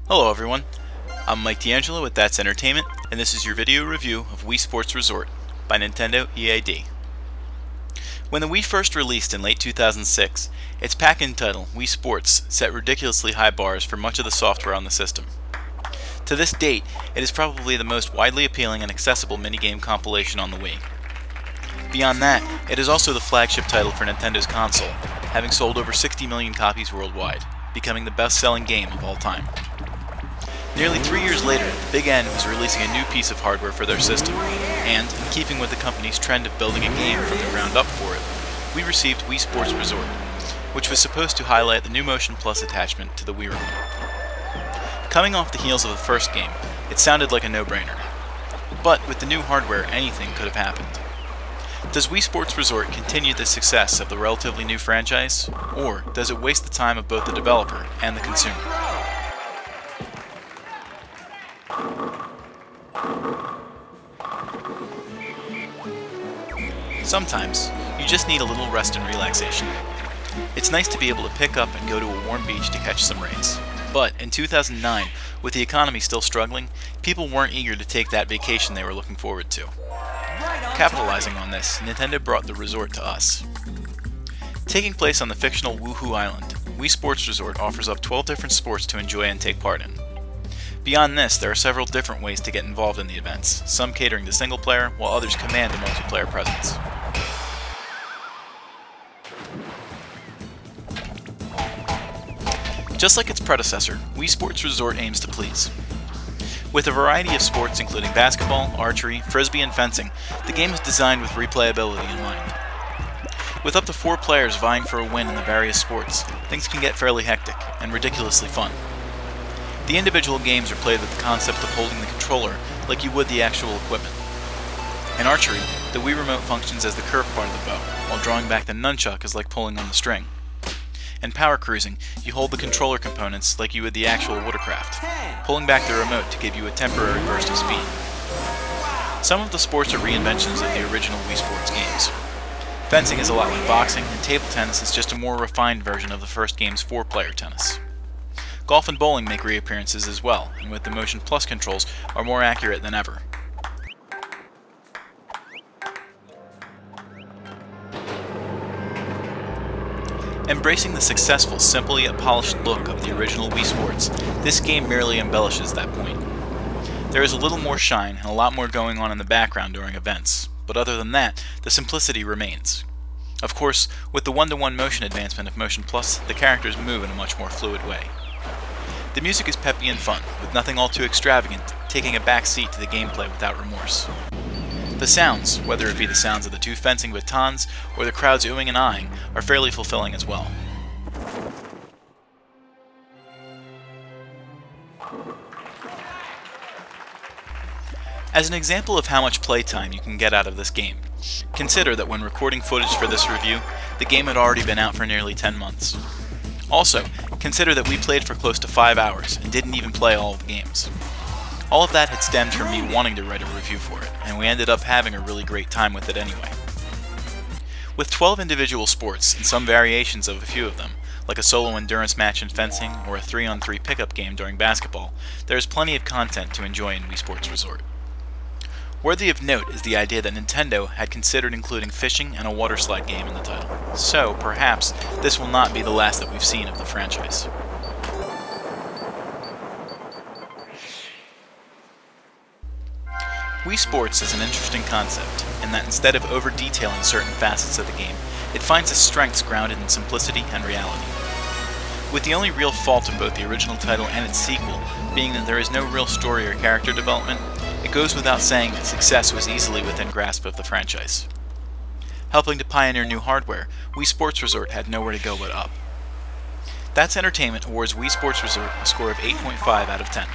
Hello everyone, I'm Mike DeAngelo with That's Entertainment, and this is your video review of Wii Sports Resort by Nintendo EAD. When the Wii first released in late 2006, its pack-in title, Wii Sports, set ridiculously high bars for much of the software on the system. To this date, it is probably the most widely appealing and accessible minigame compilation on the Wii. Beyond that, it is also the flagship title for Nintendo's console, having sold over 60 million copies worldwide, becoming the best-selling game of all time. Nearly 3 years later, Big N was releasing a new piece of hardware for their system, and, in keeping with the company's trend of building a game from the ground up for it, we received Wii Sports Resort, which was supposed to highlight the new Motion Plus attachment to the Wii Remote. Coming off the heels of the first game, it sounded like a no-brainer. But with the new hardware, anything could have happened. Does Wii Sports Resort continue the success of the relatively new franchise, or does it waste the time of both the developer and the consumer? Sometimes, you just need a little rest and relaxation. It's nice to be able to pick up and go to a warm beach to catch some rays. But in 2009, with the economy still struggling, people weren't eager to take that vacation they were looking forward to. Capitalizing on this, Nintendo brought the resort to us. Taking place on the fictional Woohoo Island, Wii Sports Resort offers up 12 different sports to enjoy and take part in. Beyond this, there are several different ways to get involved in the events, some catering to single player, while others command a multiplayer presence. Just like its predecessor, Wii Sports Resort aims to please. With a variety of sports including basketball, archery, frisbee, and fencing, the game is designed with replayability in mind. With up to 4 players vying for a win in the various sports, things can get fairly hectic and ridiculously fun. The individual games are played with the concept of holding the controller like you would the actual equipment. In archery, the Wii Remote functions as the curved part of the bow, while drawing back the nunchuck is like pulling on the string. In power cruising, you hold the controller components like you would the actual watercraft, pulling back the remote to give you a temporary burst of speed. Some of the sports are reinventions of the original Wii Sports games. Fencing is a lot like boxing, and table tennis is just a more refined version of the first game's 4-player tennis. Golf and bowling make reappearances as well, and with the Motion Plus controls, are more accurate than ever. Embracing the successful, simple yet polished look of the original Wii Sports, this game merely embellishes that point. There is a little more shine and a lot more going on in the background during events, but other than that, the simplicity remains. Of course, with the one-to-one motion advancement of Motion Plus, the characters move in a much more fluid way. The music is peppy and fun, with nothing all too extravagant, taking a back seat to the gameplay without remorse. The sounds, whether it be the sounds of the 2 fencing batons or the crowds oohing and eyeing, are fairly fulfilling as well. As an example of how much playtime you can get out of this game, consider that when recording footage for this review, the game had already been out for nearly 10 months. Also, consider that we played for close to 5 hours and didn't even play all of the games. All of that had stemmed from me wanting to write a review for it, and we ended up having a really great time with it anyway. With 12 individual sports and some variations of a few of them, like a solo endurance match in fencing or a 3-on-3 pickup game during basketball, there is plenty of content to enjoy in Wii Sports Resort. Worthy of note is the idea that Nintendo had considered including fishing and a water slide game in the title, so perhaps this will not be the last that we've seen of the franchise. Wii Sports is an interesting concept, in that instead of over-detailing certain facets of the game, it finds its strengths grounded in simplicity and reality. With the only real fault of both the original title and its sequel being that there is no real story or character development, it goes without saying that success was easily within grasp of the franchise. Helping to pioneer new hardware, Wii Sports Resort had nowhere to go but up. That's Entertainment awards Wii Sports Resort a score of 8.5 out of 10.